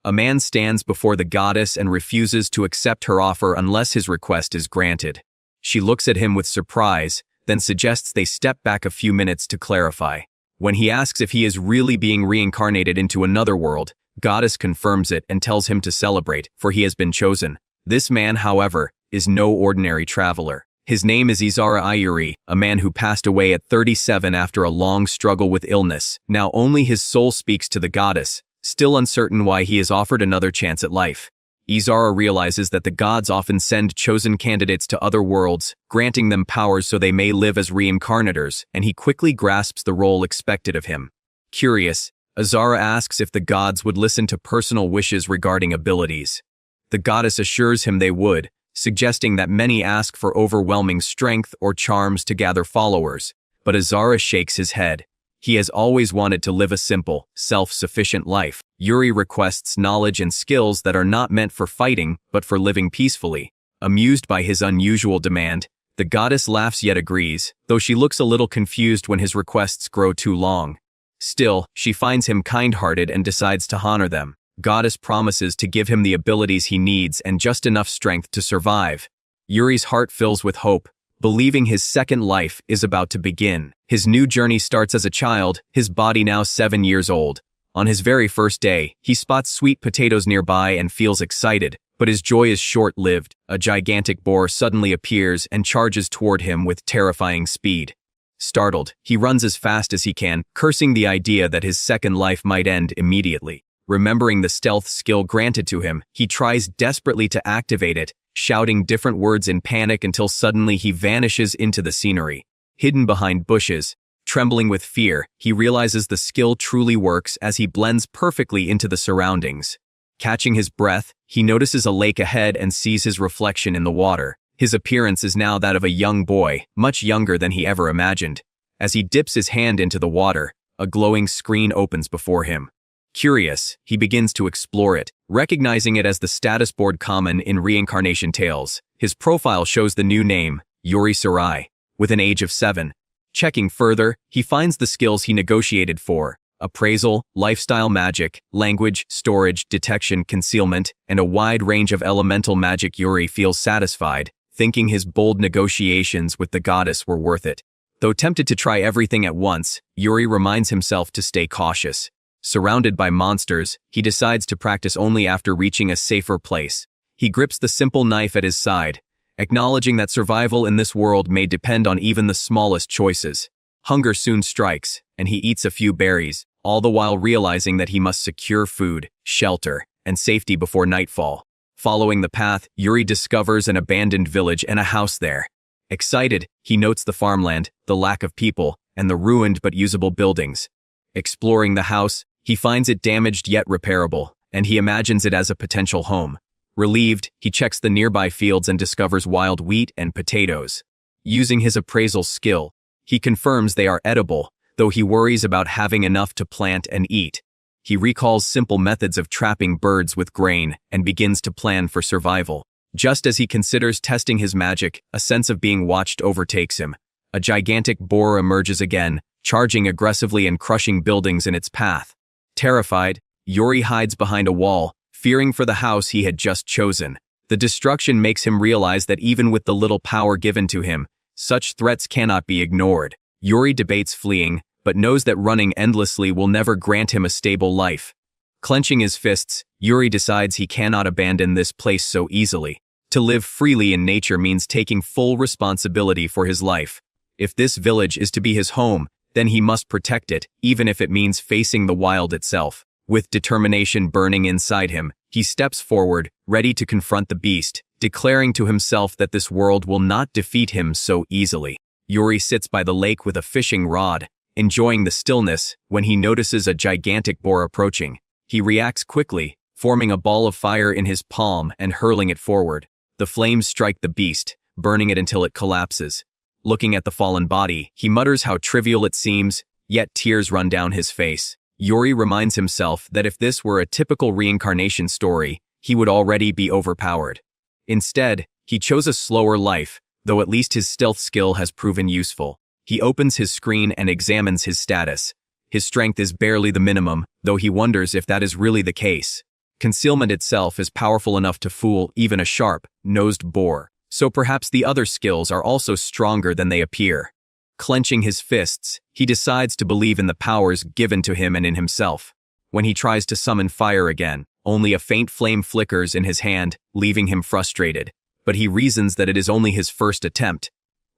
A man stands before the goddess and refuses to accept her offer unless his request is granted. She looks at him with surprise, then suggests they step back a few minutes to clarify. When he asks if he is really being reincarnated into another world, goddess confirms it and tells him to celebrate, for he has been chosen. This man, however, is no ordinary traveler. His name is Yūri, a man who passed away at 37 after a long struggle with illness. Now only his soul speaks to the goddess, still uncertain why he is offered another chance at life. Yūri realizes that the gods often send chosen candidates to other worlds, granting them powers so they may live as reincarnators, and he quickly grasps the role expected of him. Curious, Yūri asks if the gods would listen to personal wishes regarding abilities. The goddess assures him they would, suggesting that many ask for overwhelming strength or charms to gather followers, but Yūri shakes his head. He has always wanted to live a simple, self-sufficient life. Yūri requests knowledge and skills that are not meant for fighting, but for living peacefully. Amused by his unusual demand, the goddess laughs yet agrees, though she looks a little confused when his requests grow too long. Still, she finds him kind-hearted and decides to honor them. Goddess promises to give him the abilities he needs and just enough strength to survive. Yuri's heart fills with hope, believing his second life is about to begin. His new journey starts as a child, his body now 7 years old. On his very first day, he spots sweet potatoes nearby and feels excited, but his joy is short-lived. A gigantic boar suddenly appears and charges toward him with terrifying speed. Startled, he runs as fast as he can, cursing the idea that his second life might end immediately. Remembering the stealth skill granted to him, he tries desperately to activate it, shouting different words in panic until suddenly he vanishes into the scenery. Hidden behind bushes, trembling with fear, he realizes the skill truly works as he blends perfectly into the surroundings. Catching his breath, he notices a lake ahead and sees his reflection in the water. His appearance is now that of a young boy, much younger than he ever imagined. As he dips his hand into the water, a glowing screen opens before him. Curious, he begins to explore it, recognizing it as the status board common in Reincarnation tales. His profile shows the new name, Yuri, with an age of 7. Checking further, he finds the skills he negotiated for: appraisal, lifestyle magic, language, storage, detection, concealment, and a wide range of elemental magic. Yuri feels satisfied, thinking his bold negotiations with the goddess were worth it. Though tempted to try everything at once, Yuri reminds himself to stay cautious. Surrounded by monsters, he decides to practice only after reaching a safer place. He grips the simple knife at his side, acknowledging that survival in this world may depend on even the smallest choices. Hunger soon strikes, and he eats a few berries, all the while realizing that he must secure food, shelter, and safety before nightfall. Following the path, Yuri discovers an abandoned village and a house there. Excited, he notes the farmland, the lack of people, and the ruined but usable buildings. Exploring the house, he finds it damaged yet repairable, and he imagines it as a potential home. Relieved, he checks the nearby fields and discovers wild wheat and potatoes. Using his appraisal skill, he confirms they are edible, though he worries about having enough to plant and eat. He recalls simple methods of trapping birds with grain and begins to plan for survival. Just as he considers testing his magic, a sense of being watched overtakes him. A gigantic boar emerges again, charging aggressively and crushing buildings in its path. Terrified, Yuri hides behind a wall, fearing for the house he had just chosen. The destruction makes him realize that even with the little power given to him, such threats cannot be ignored. Yuri debates fleeing, but knows that running endlessly will never grant him a stable life. Clenching his fists, Yuri decides he cannot abandon this place so easily. To live freely in nature means taking full responsibility for his life. If this village is to be his home, then he must protect it, even if it means facing the wild itself. With determination burning inside him, he steps forward, ready to confront the beast, declaring to himself that this world will not defeat him so easily. Yuri sits by the lake with a fishing rod, enjoying the stillness, when he notices a gigantic boar approaching. He reacts quickly, forming a ball of fire in his palm and hurling it forward. The flames strike the beast, burning it until it collapses. Looking at the fallen body, he mutters how trivial it seems, yet tears run down his face. Yuri reminds himself that if this were a typical reincarnation story, he would already be overpowered. Instead, he chose a slower life, though at least his stealth skill has proven useful. He opens his screen and examines his status. His strength is barely the minimum, though he wonders if that is really the case. Concealment itself is powerful enough to fool even a sharp-nosed boar, so perhaps the other skills are also stronger than they appear. Clenching his fists, he decides to believe in the powers given to him and in himself. When he tries to summon fire again, only a faint flame flickers in his hand, leaving him frustrated. But he reasons that it is only his first attempt.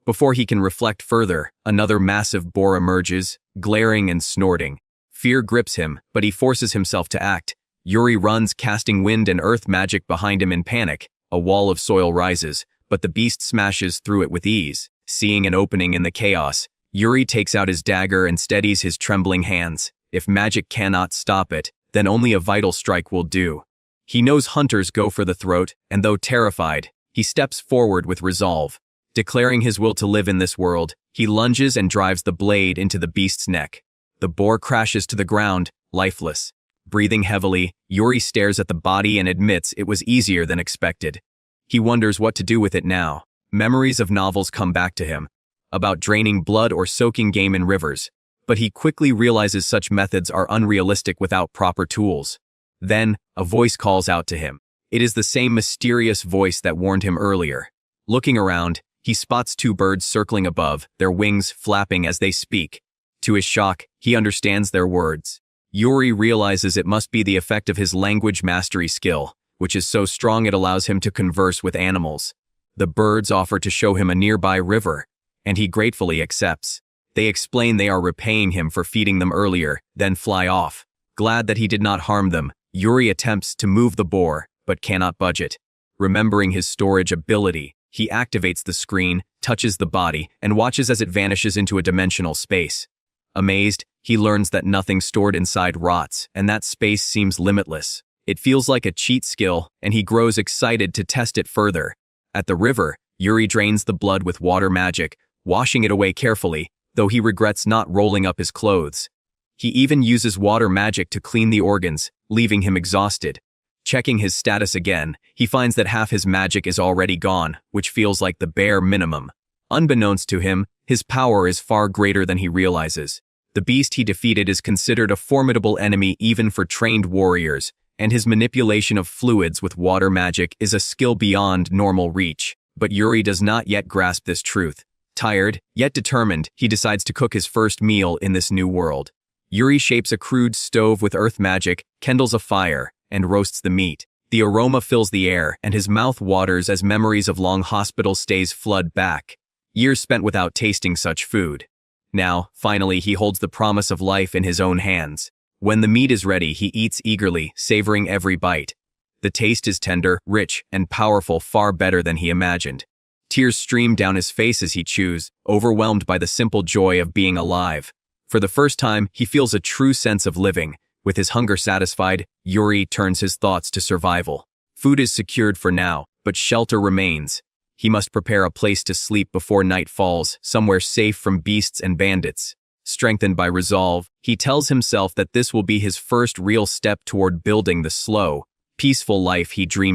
Before he can reflect further, another massive boar emerges, glaring and snorting. Fear grips him, but he forces himself to act. Yuri runs, casting wind and earth magic behind him in panic. A wall of soil rises, but the beast smashes through it with ease. Seeing an opening in the chaos, Yuri takes out his dagger and steadies his trembling hands. If magic cannot stop it, then only a vital strike will do. He knows hunters go for the throat, and though terrified, he steps forward with resolve. Declaring his will to live in this world, he lunges and drives the blade into the beast's neck. The boar crashes to the ground, lifeless. Breathing heavily, Yuri stares at the body and admits it was easier than expected. He wonders what to do with it now. Memories of novels come back to him, about draining blood or soaking game in rivers. But he quickly realizes such methods are unrealistic without proper tools. Then, a voice calls out to him. It is the same mysterious voice that warned him earlier. Looking around, he spots two birds circling above, their wings flapping as they speak. To his shock, he understands their words. Yuri realizes it must be the effect of his language mastery skill, which is so strong it allows him to converse with animals. The birds offer to show him a nearby river, and he gratefully accepts. They explain they are repaying him for feeding them earlier, then fly off. Glad that he did not harm them, Yuri attempts to move the boar, but cannot budge it. Remembering his storage ability, he activates the screen, touches the body, and watches as it vanishes into a dimensional space. Amazed, he learns that nothing stored inside rots, and that space seems limitless. It feels like a cheat skill, and he grows excited to test it further. At the river, Yuri drains the blood with water magic, washing it away carefully, though he regrets not rolling up his clothes. He even uses water magic to clean the organs, leaving him exhausted. Checking his status again, he finds that half his magic is already gone, which feels like the bare minimum. Unbeknownst to him, his power is far greater than he realizes. The beast he defeated is considered a formidable enemy even for trained warriors, and his manipulation of fluids with water magic is a skill beyond normal reach. But Yuri does not yet grasp this truth. Tired, yet determined, he decides to cook his first meal in this new world. Yuri shapes a crude stove with earth magic, kindles a fire, and roasts the meat. The aroma fills the air, and his mouth waters as memories of long hospital stays flood back. Years spent without tasting such food. Now, finally, he holds the promise of life in his own hands. When the meat is ready, he eats eagerly, savoring every bite. The taste is tender, rich, and powerful, far better than he imagined. Tears stream down his face as he chews, overwhelmed by the simple joy of being alive. For the first time, he feels a true sense of living. With his hunger satisfied, Yuri turns his thoughts to survival. Food is secured for now, but shelter remains. He must prepare a place to sleep before night falls, somewhere safe from beasts and bandits. Strengthened by resolve, he tells himself that this will be his first real step toward building the slow, peaceful life he dreamed